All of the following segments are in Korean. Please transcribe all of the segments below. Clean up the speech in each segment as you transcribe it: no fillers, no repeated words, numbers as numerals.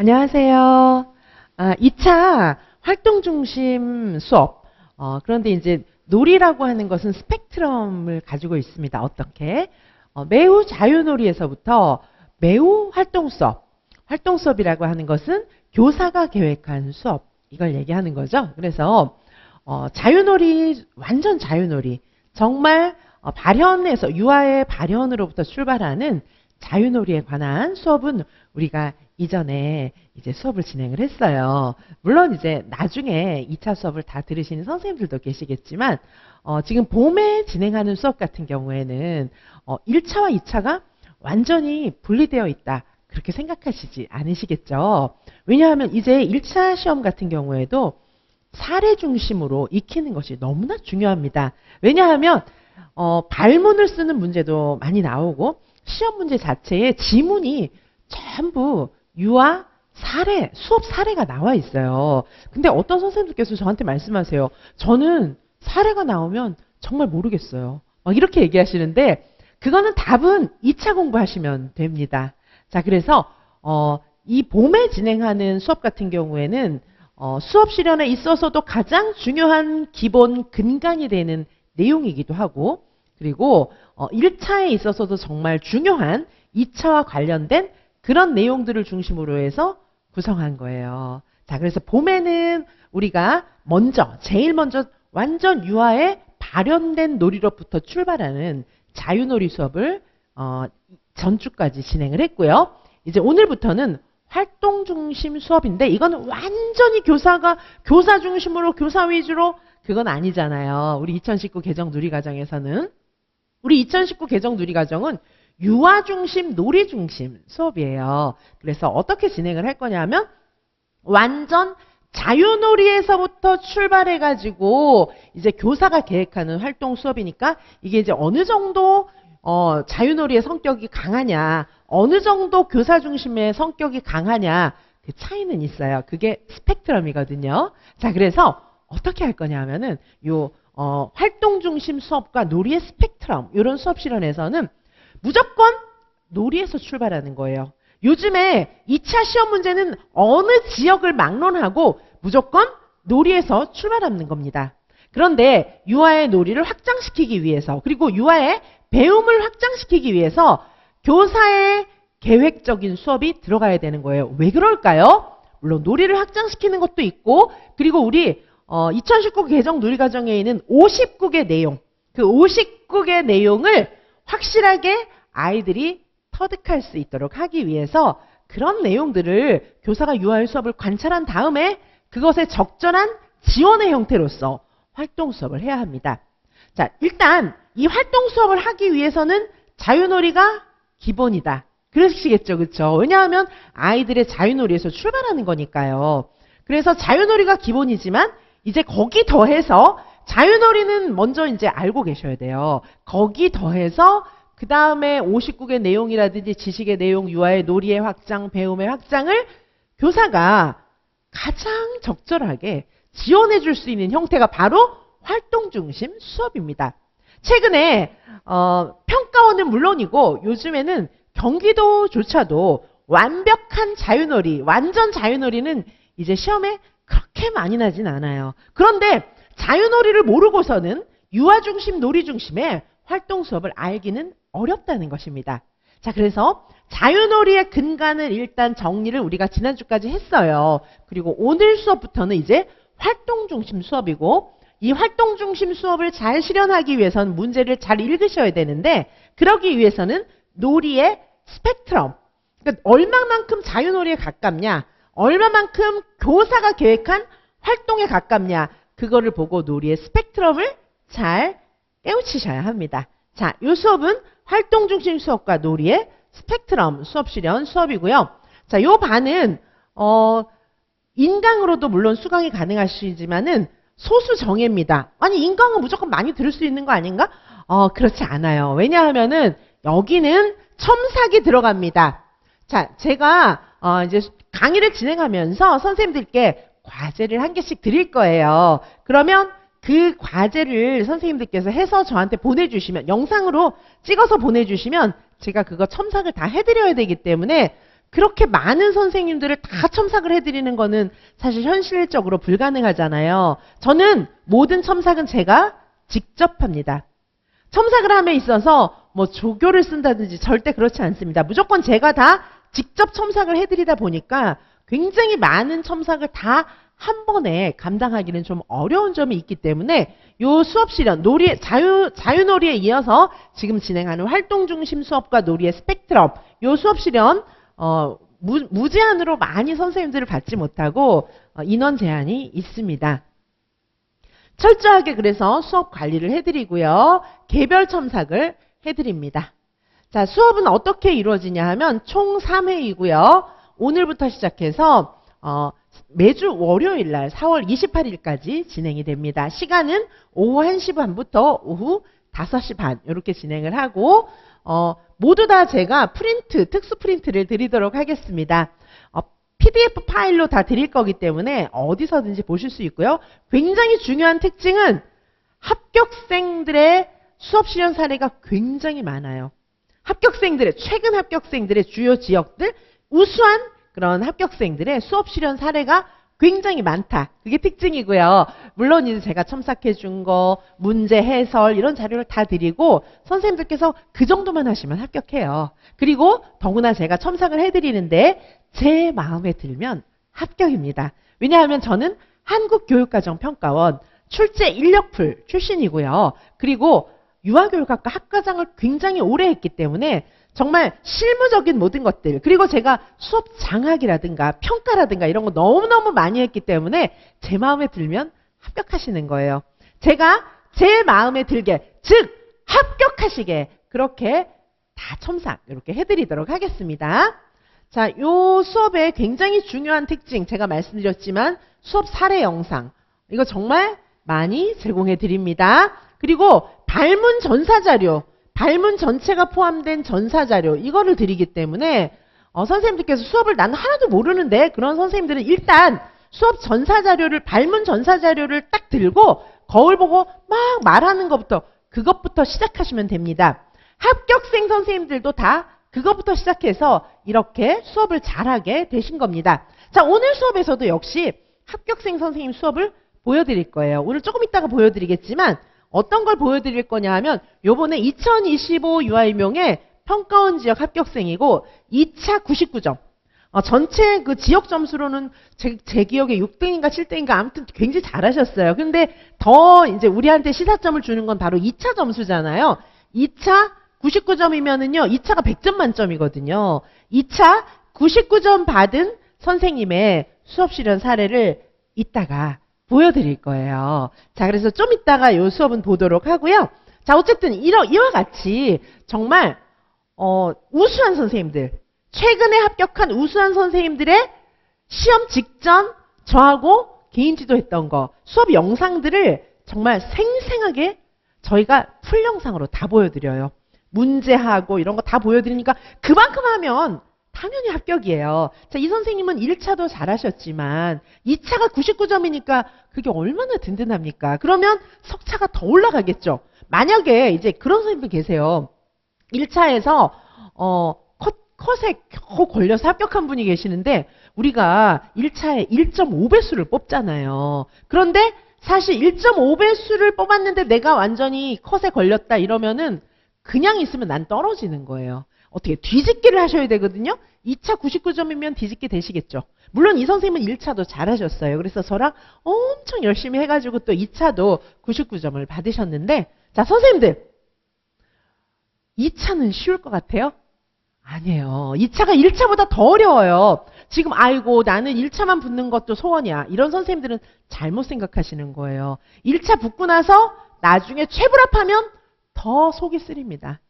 안녕하세요. 2차 활동 중심 수업. 그런데 이제 놀이라고 하는 것은 스펙트럼을 가지고 있습니다. 어떻게? 매우 자유놀이에서부터 매우 활동 수업. 활동 수업이라고 하는 것은 교사가 계획한 수업. 이걸 얘기하는 거죠. 그래서 자유놀이, 완전 자유놀이. 정말 발현에서 유아의 발현으로부터 출발하는 자유놀이에 관한 수업은 우리가 이전에 이제 수업을 진행을 했어요. 물론 이제 나중에 2차 수업을 다 들으시는 선생님들도 계시겠지만 지금 봄에 진행하는 수업 같은 경우에는 1차와 2차가 완전히 분리되어 있다. 그렇게 생각하시지 않으시겠죠? 왜냐하면 이제 1차 시험 같은 경우에도 사례 중심으로 익히는 것이 너무나 중요합니다. 왜냐하면 발문을 쓰는 문제도 많이 나오고 시험 문제 자체에 지문이 전부 유아 사례, 수업 사례가 나와 있어요. 근데 어떤 선생님들께서 저한테 말씀하세요. 저는 사례가 나오면 정말 모르겠어요. 이렇게 얘기하시는데 그거는 답은 2차 공부하시면 됩니다. 자, 그래서 이 봄에 진행하는 수업 같은 경우에는 수업 실현에 있어서도 가장 중요한 기본 근간이 되는 내용이기도 하고 그리고 1차에 있어서도 정말 중요한 2차와 관련된 그런 내용들을 중심으로 해서 구성한 거예요. 자, 그래서 봄에는 우리가 제일 먼저 완전 유아의 발현된 놀이로부터 출발하는 자유놀이 수업을 전주까지 진행을 했고요. 이제 오늘부터는 활동 중심 수업인데 이거는 완전히 교사 중심으로 교사 위주로 그건 아니잖아요. 우리 2019 개정 누리과정에서는 우리 2019 개정 누리과정은 유아 중심, 놀이 중심 수업이에요. 그래서 어떻게 진행을 할 거냐면 완전 자유놀이에서부터 출발해가지고 이제 교사가 계획하는 활동 수업이니까 이게 이제 어느 정도 자유놀이의 성격이 강하냐, 어느 정도 교사 중심의 성격이 강하냐 그 차이는 있어요. 그게 스펙트럼이거든요. 자, 그래서 어떻게 할 거냐 하면은 활동 중심 수업과 놀이의 스펙트럼 이런 수업 실현에서는 무조건 놀이에서 출발하는 거예요. 요즘에 2차 시험 문제는 어느 지역을 막론하고 무조건 놀이에서 출발하는 겁니다. 그런데 유아의 놀이를 확장시키기 위해서 그리고 유아의 배움을 확장시키기 위해서 교사의 계획적인 수업이 들어가야 되는 거예요. 왜 그럴까요? 물론 놀이를 확장시키는 것도 있고 그리고 우리 2019 개정 누리과정에 있는 50국의 내용 그 50국의 내용을 확실하게 아이들이 터득할 수 있도록 하기 위해서 그런 내용들을 교사가 유아의 수업을 관찰한 다음에 그것에 적절한 지원의 형태로서 활동 수업을 해야 합니다. 자, 일단 이 활동 수업을 하기 위해서는 자유놀이가 기본이다. 그러시겠죠, 그렇죠? 왜냐하면 아이들의 자유놀이에서 출발하는 거니까요. 그래서 자유놀이가 기본이지만 이제 거기 더해서 자유놀이는 먼저 이제 알고 계셔야 돼요. 거기 더해서 그 다음에 59의 내용이라든지 지식의 내용, 유아의 놀이의 확장, 배움의 확장을 교사가 가장 적절하게 지원해 줄 수 있는 형태가 바로 활동 중심 수업입니다. 최근에 평가원은 물론이고 요즘에는 경기도조차도 완벽한 자유놀이, 완전 자유놀이는 이제 시험에 그렇게 많이 나진 않아요. 그런데 자유놀이를 모르고서는 유아 중심, 놀이 중심의 활동 수업을 알기는 어렵다는 것입니다. 자, 그래서 자유놀이의 근간을 일단 정리를 우리가 지난주까지 했어요. 그리고 오늘 수업부터는 이제 활동 중심 수업이고 이 활동 중심 수업을 잘 실현하기 위해서는 문제를 잘 읽으셔야 되는데 그러기 위해서는 놀이의 스펙트럼, 그러니까 얼마만큼 자유놀이에 가깝냐, 얼마만큼 교사가 계획한 활동에 가깝냐 그거를 보고 놀이의 스펙트럼을 잘 깨우치셔야 합니다. 자, 이 수업은 활동 중심 수업과 놀이의 스펙트럼 수업 실현 수업이고요. 자, 요 반은 인강으로도 물론 수강이 가능하시지만은 소수 정예입니다. 아니, 인강은 무조건 많이 들을 수 있는 거 아닌가? 그렇지 않아요. 왜냐하면은 여기는 첨삭이 들어갑니다. 자, 제가 이제 강의를 진행하면서 선생님들께 과제를 한 개씩 드릴 거예요. 그러면 그 과제를 선생님들께서 해서 저한테 보내주시면, 영상으로 찍어서 보내주시면 제가 그거 첨삭을 다 해드려야 되기 때문에 그렇게 많은 선생님들을 다 첨삭을 해드리는 거는 사실 현실적으로 불가능하잖아요. 저는 모든 첨삭은 제가 직접 합니다. 첨삭을 함에 있어서 뭐 조교를 쓴다든지 절대 그렇지 않습니다. 무조건 제가 다 직접 첨삭을 해드리다 보니까 굉장히 많은 첨삭을 다 한 번에 감당하기는 좀 어려운 점이 있기 때문에 요 수업 실현, 자유놀이에 이어서 지금 진행하는 활동 중심 수업과 놀이의 스펙트럼, 요 수업 실현, 무제한으로 많이 선생님들을 받지 못하고 인원 제한이 있습니다. 철저하게 그래서 수업 관리를 해드리고요. 개별 첨삭을 해드립니다. 자, 수업은 어떻게 이루어지냐 하면 총 3회이고요. 오늘부터 시작해서 매주 월요일 날 4월 28일까지 진행이 됩니다. 시간은 오후 1시 반부터 오후 5시 반 이렇게 진행을 하고 모두 다 제가 특수 프린트를 드리도록 하겠습니다. PDF 파일로 다 드릴 거기 때문에 어디서든지 보실 수 있고요. 굉장히 중요한 특징은 합격생들의 수업 실현 사례가 굉장히 많아요. 최근 합격생들의 주요 지역들, 우수한 그런 합격생들의 수업 실현 사례가 굉장히 많다. 그게 특징이고요. 물론 이제 제가 첨삭해 준 거, 문제 해설 이런 자료를 다 드리고 선생님들께서 그 정도만 하시면 합격해요. 그리고 더구나 제가 첨삭을 해드리는데 제 마음에 들면 합격입니다. 왜냐하면 저는 한국교육과정평가원 출제 인력풀 출신이고요. 그리고 유아교육학과 학과장을 굉장히 오래 했기 때문에 정말 실무적인 모든 것들, 그리고 제가 수업 장학이라든가 평가라든가 이런 거 너무너무 많이 했기 때문에 제 마음에 들면 합격하시는 거예요. 제가 제 마음에 들게, 즉 합격하시게 그렇게 다 첨삭 이렇게 해드리도록 하겠습니다. 자, 요 수업의 굉장히 중요한 특징 제가 말씀드렸지만 수업 사례 영상 이거 정말 많이 제공해 드립니다. 그리고 발문 전사자료, 발문 전체가 포함된 전사자료 이거를 드리기 때문에 선생님들께서 수업을 난 하나도 모르는데 그런 선생님들은 일단 수업 전사자료를 발문 전사자료를 딱 들고 거울 보고 막 말하는 것부터 그것부터 시작하시면 됩니다. 합격생 선생님들도 다 그것부터 시작해서 이렇게 수업을 잘하게 되신 겁니다. 자, 오늘 수업에서도 역시 합격생 선생님 수업을 보여드릴 거예요. 오늘 조금 이따가 보여드리겠지만 어떤 걸 보여드릴 거냐 하면 요번에 2025 유아임용의 평가원 지역 합격생이고 2차 99점. 전체 그 지역 점수로는 제 기억에 6등인가 7등인가 아무튼 굉장히 잘하셨어요. 근데 더 이제 우리한테 시사점을 주는 건 바로 2차 점수잖아요. 2차 99점이면은요, 2차가 100점 만점이거든요. 2차 99점 받은 선생님의 수업 실현 사례를 이따가 보여드릴 거예요. 자, 그래서 좀 이따가 이 수업은 보도록 하고요. 자, 어쨌든 이와 같이 정말 우수한 선생님들, 최근에 합격한 우수한 선생님들의 시험 직전 저하고 개인 지도했던 거, 수업 영상들을 정말 생생하게 저희가 풀 영상으로 다 보여드려요. 문제하고 이런 거 다 보여드리니까 그만큼 하면 당연히 합격이에요. 자, 이 선생님은 1차도 잘하셨지만 2차가 99점이니까 그게 얼마나 든든합니까? 그러면 석차가 더 올라가겠죠. 만약에 이제 그런 선생님들 계세요. 1차에서 컷에 걸려서 합격한 분이 계시는데 우리가 1차에 1.5배수를 뽑잖아요. 그런데 사실 1.5배수를 뽑았는데 내가 완전히 컷에 걸렸다 이러면은 그냥 있으면 난 떨어지는 거예요. 어떻게 뒤집기를 하셔야 되거든요. 2차 99점이면 뒤집기 되시겠죠. 물론 이 선생님은 1차도 잘하셨어요. 그래서 저랑 엄청 열심히 해가지고 또 2차도 99점을 받으셨는데 자, 선생님들 2차는 쉬울 것 같아요? 아니에요. 2차가 1차보다 더 어려워요. 지금 아이고 나는 1차만 붙는 것도 소원이야. 이런 선생님들은 잘못 생각하시는 거예요. 1차 붙고 나서 나중에 최불합하면 더 속이 쓰립니다.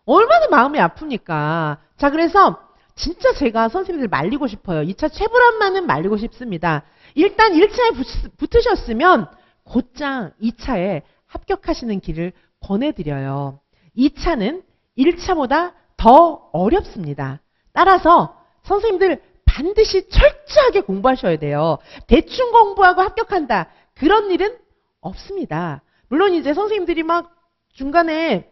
얼마나 마음이 아픕니까? 자, 그래서 진짜 제가 선생님들 말리고 싶어요. 2차 최불암만은 말리고 싶습니다. 일단 1차에 붙으셨으면 곧장 2차에 합격하시는 길을 권해드려요. 2차는 1차보다 더 어렵습니다. 따라서 선생님들 반드시 철저하게 공부하셔야 돼요. 대충 공부하고 합격한다. 그런 일은 없습니다. 물론 이제 선생님들이 막 중간에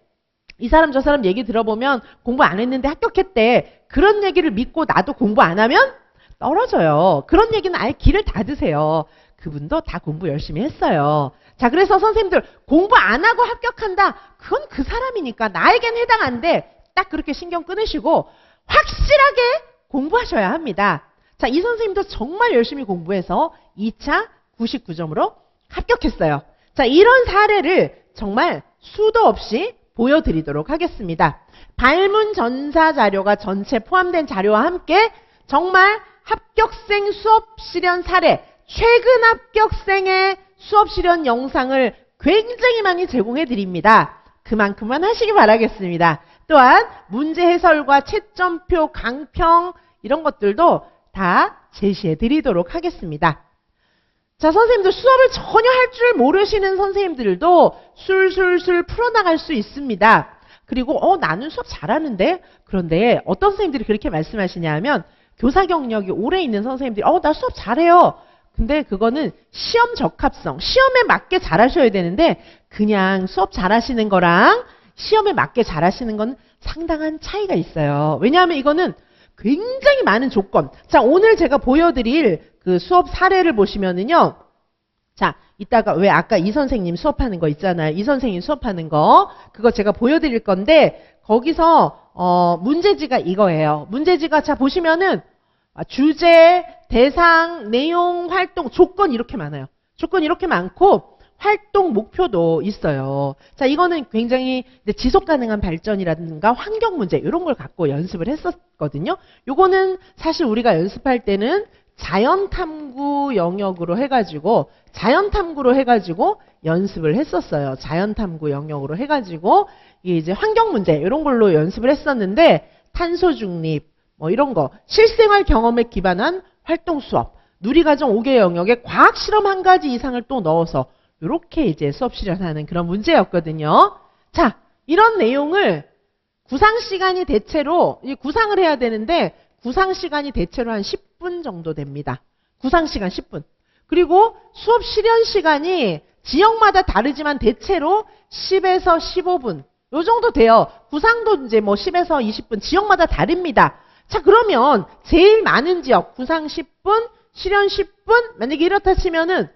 이 사람 저 사람 얘기 들어보면 공부 안 했는데 합격했대. 그런 얘기를 믿고 나도 공부 안 하면 떨어져요. 그런 얘기는 아예 귀를 닫으세요. 그분도 다 공부 열심히 했어요. 자, 그래서 선생님들 공부 안 하고 합격한다. 그건 그 사람이니까 나에겐 해당 안 돼. 딱 그렇게 신경 끊으시고 확실하게 공부하셔야 합니다. 자, 이 선생님도 정말 열심히 공부해서 2차 99점으로 합격했어요. 자, 이런 사례를 정말 수도 없이 보여드리도록 하겠습니다. 발문 전사 자료가 전체 포함된 자료와 함께 정말 합격생 수업 실현 사례, 최근 합격생의 수업 실현 영상을 굉장히 많이 제공해 드립니다. 그만큼만 하시기 바라겠습니다. 또한 문제 해설과 채점표, 강평 이런 것들도 다 제시해 드리도록 하겠습니다. 자, 선생님들 수업을 전혀 할 줄 모르시는 선생님들도 술술술 풀어나갈 수 있습니다. 그리고 나는 수업 잘하는데? 그런데 어떤 선생님들이 그렇게 말씀하시냐 하면 교사 경력이 오래 있는 선생님들이 나 수업 잘해요. 근데 그거는 시험 적합성, 시험에 맞게 잘하셔야 되는데 그냥 수업 잘하시는 거랑 시험에 맞게 잘하시는 건 상당한 차이가 있어요. 왜냐하면 이거는 굉장히 많은 조건. 자, 오늘 제가 보여드릴 그 수업 사례를 보시면은요. 자, 이따가 왜 아까 이 선생님 수업하는 거 있잖아요. 이 선생님 수업하는 거. 그거 제가 보여드릴 건데 거기서 문제지가 이거예요. 문제지가 자 보시면은 주제, 대상, 내용, 활동, 조건 이렇게 많아요. 조건 이렇게 많고 활동 목표도 있어요. 자, 이거는 굉장히 이제 지속 가능한 발전이라든가 환경 문제 이런 걸 갖고 연습을 했었거든요. 요거는 사실 우리가 연습할 때는 자연 탐구 영역으로 해가지고 연습을 했었어요. 자연 탐구 영역으로 해가지고 이제 환경 문제 이런 걸로 연습을 했었는데 탄소 중립 뭐 이런 거 실생활 경험에 기반한 활동 수업 누리과정 5개 영역에 과학 실험 1가지 이상을 또 넣어서 이렇게 이제 수업 실현하는 그런 문제였거든요. 자, 이런 내용을 구상 시간이 대체로 구상을 해야 되는데 구상 시간이 대체로 한 10분 정도 됩니다. 구상 시간 10분. 그리고 수업 실현 시간이 지역마다 다르지만 대체로 10에서 15분. 요 정도 돼요. 구상도 이제 뭐 10에서 20분 지역마다 다릅니다. 자, 그러면 제일 많은 지역 구상 10분, 실현 10분 만약에 이렇다 치면은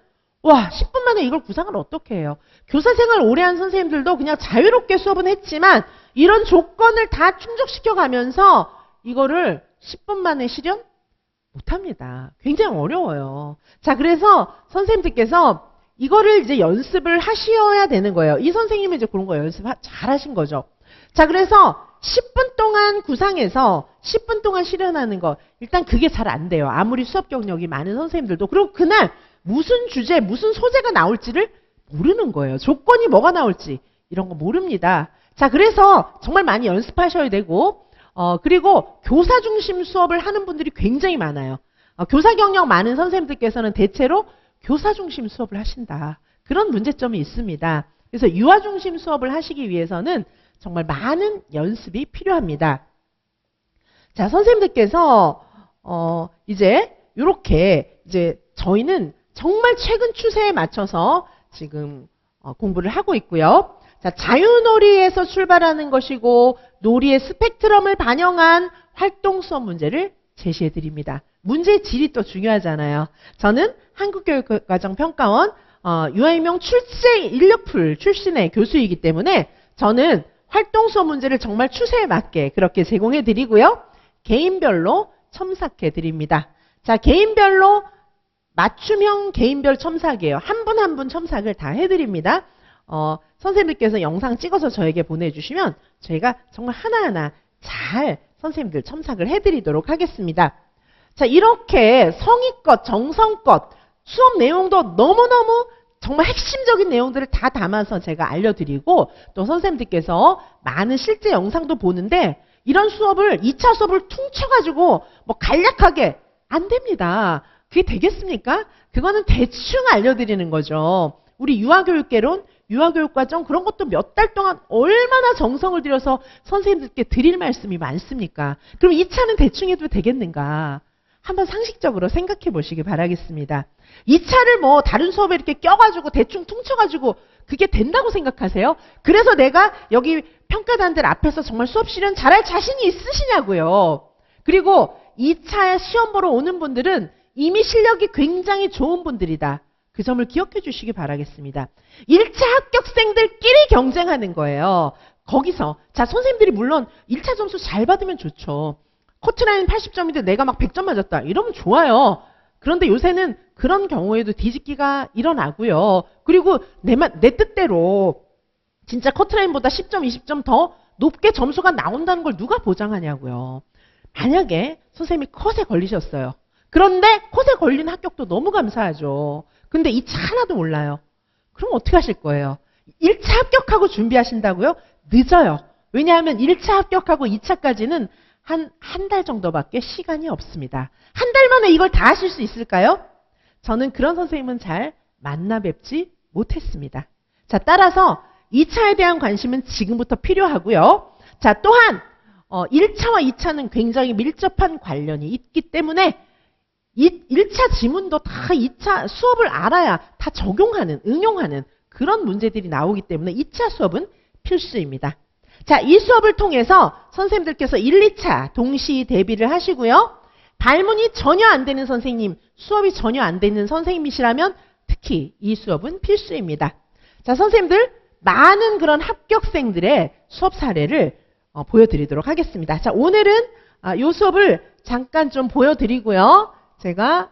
와, 10분 만에 이걸 구상을 어떻게 해요? 교사 생활 오래 한 선생님들도 그냥 자유롭게 수업은 했지만 이런 조건을 다 충족시켜 가면서 이거를 10분 만에 실현 못합니다. 굉장히 어려워요. 자, 그래서 선생님들께서 이거를 이제 연습을 하셔야 되는 거예요. 이 선생님은 이제 그런 거 연습 잘 하신 거죠. 자, 그래서 10분 동안 구상해서 10분 동안 실현하는 거 일단 그게 잘 안 돼요. 아무리 수업 경력이 많은 선생님들도. 그리고 그날 무슨 주제, 무슨 소재가 나올지를 모르는 거예요. 조건이 뭐가 나올지 이런 거 모릅니다. 자, 그래서 정말 많이 연습하셔야 되고 그리고 교사 중심 수업을 하는 분들이 굉장히 많아요. 교사 경력 많은 선생님들께서는 대체로 교사 중심 수업을 하신다. 그런 문제점이 있습니다. 그래서 유아 중심 수업을 하시기 위해서는 정말 많은 연습이 필요합니다. 자, 선생님들께서 이제 이렇게 이제 저희는 정말 최근 추세에 맞춰서 지금 공부를 하고 있고요. 자, 자유놀이에서 출발하는 것이고 놀이의 스펙트럼을 반영한 활동 수업 문제를 제시해 드립니다. 문제의 질이 또 중요하잖아요. 저는 한국교육과정평가원 유아임용 출제 인력풀 출신의 교수이기 때문에 저는 활동 수업 문제를 정말 추세에 맞게 그렇게 제공해 드리고요. 개인별로 첨삭해 드립니다. 자, 개인별로 맞춤형 개인별 첨삭이에요. 한 분 한 분 첨삭을 다 해드립니다. 선생님들께서 영상 찍어서 저에게 보내주시면 저희가 정말 하나하나 잘 선생님들 첨삭을 해드리도록 하겠습니다. 자, 이렇게 성의껏 정성껏 수업 내용도 너무너무 정말 핵심적인 내용들을 다 담아서 제가 알려드리고 또 선생님들께서 많은 실제 영상도 보는데 이런 수업을 2차 수업을 퉁쳐가지고 뭐 간략하게 안 됩니다. 그게 되겠습니까? 그거는 대충 알려드리는 거죠. 우리 유아교육개론, 유아교육과정 그런 것도 몇 달 동안 얼마나 정성을 들여서 선생님들께 드릴 말씀이 많습니까? 그럼 2차는 대충 해도 되겠는가? 한번 상식적으로 생각해 보시기 바라겠습니다. 2차를 뭐 다른 수업에 이렇게 껴가지고 대충 퉁쳐가지고 그게 된다고 생각하세요? 그래서 내가 여기 평가단들 앞에서 정말 수업 실현 잘할 자신이 있으시냐고요. 그리고 2차 시험 보러 오는 분들은 이미 실력이 굉장히 좋은 분들이다. 그 점을 기억해 주시기 바라겠습니다. 1차 합격생들끼리 경쟁하는 거예요. 거기서 자 선생님들이 물론 1차 점수 잘 받으면 좋죠. 커트라인 80점인데 내가 막 100점 맞았다. 이러면 좋아요. 그런데 요새는 그런 경우에도 뒤집기가 일어나고요. 그리고 내 뜻대로 진짜 커트라인보다 10점, 20점 더 높게 점수가 나온다는 걸 누가 보장하냐고요. 만약에 선생님이 컷에 걸리셨어요. 그런데 컷에 걸린 합격도 너무 감사하죠. 근데 2차 하나도 몰라요. 그럼 어떻게 하실 거예요? 1차 합격하고 준비하신다고요? 늦어요. 왜냐하면 1차 합격하고 2차까지는 한 달 정도밖에 시간이 없습니다. 한 달 만에 이걸 다 하실 수 있을까요? 저는 그런 선생님은 잘 만나 뵙지 못했습니다. 자, 따라서 2차에 대한 관심은 지금부터 필요하고요. 자, 또한 1차와 2차는 굉장히 밀접한 관련이 있기 때문에 1차 지문도 다 2차 수업을 알아야 다 적용하는, 응용하는 그런 문제들이 나오기 때문에 2차 수업은 필수입니다. 자, 이 수업을 통해서 선생님들께서 1, 2차 동시 대비를 하시고요. 발문이 전혀 안 되는 선생님, 수업이 전혀 안 되는 선생님이시라면 특히 이 수업은 필수입니다. 자, 선생님들 많은 그런 합격생들의 수업 사례를 보여드리도록 하겠습니다. 자, 오늘은 이 수업을 잠깐 좀 보여드리고요. 제가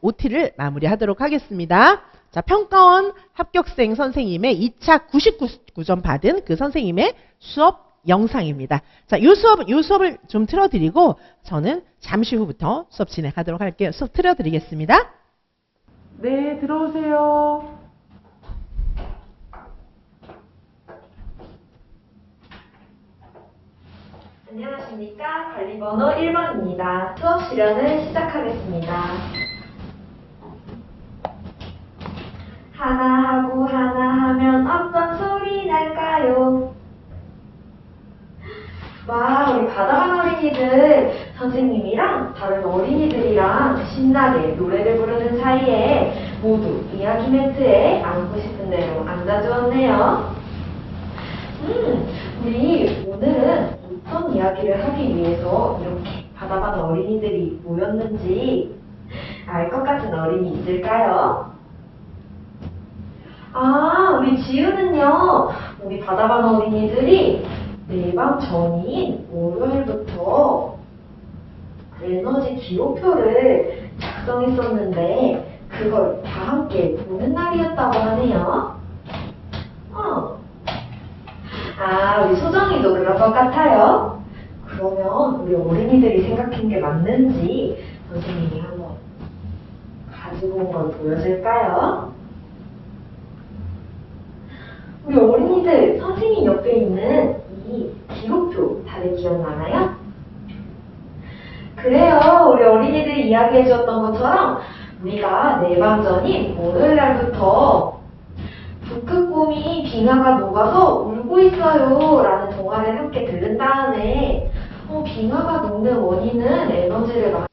OT를 마무리하도록 하겠습니다. 자, 평가원 합격생 선생님의 2차 99점 받은 그 선생님의 수업 영상입니다. 자, 이 수업을 좀 틀어드리고 저는 잠시 후부터 수업 진행하도록 할게요. 수업 틀어드리겠습니다. 네, 들어오세요. 안녕하십니까. 관리번호 1번입니다. 수업 실현을 시작하겠습니다. 하나 하고 하나 하면 어떤 소리 날까요? 와, 우리 바다반 어린이들 선생님이랑 다른 어린이들이랑 신나게 노래를 부르는 사이에 모두 이야기 멘트에 앉고 싶은 대로 앉아주었네요. 우리 오늘은 어떤 이야기를 하기 위해서 이렇게 바다반 어린이들이 모였는지 알 것 같은 어린이 있을까요? 아, 우리 지우는요, 우리 바다반 어린이들이 내방 전인 월요일부터 에너지 기록표를 작성했었는데 그걸 다 함께 보는 날이었다고 하네요. 아, 우리 소정이도 그럴 것 같아요. 그러면 우리 어린이들이 생각한 게 맞는지 선생님이 한번 가지고 온 걸 보여줄까요? 우리 어린이들 선생님 옆에 있는 이 기록표 다들 기억나나요? 그래요. 우리 어린이들이 이야기해 주었던 것처럼 우리가 내방 전인 월요일 날부터 북극곰이 빙하가 녹아서 울고 있어요 라는 동화를 함께 들은 다음에 빙하가 녹는 원인은 에너지를 많이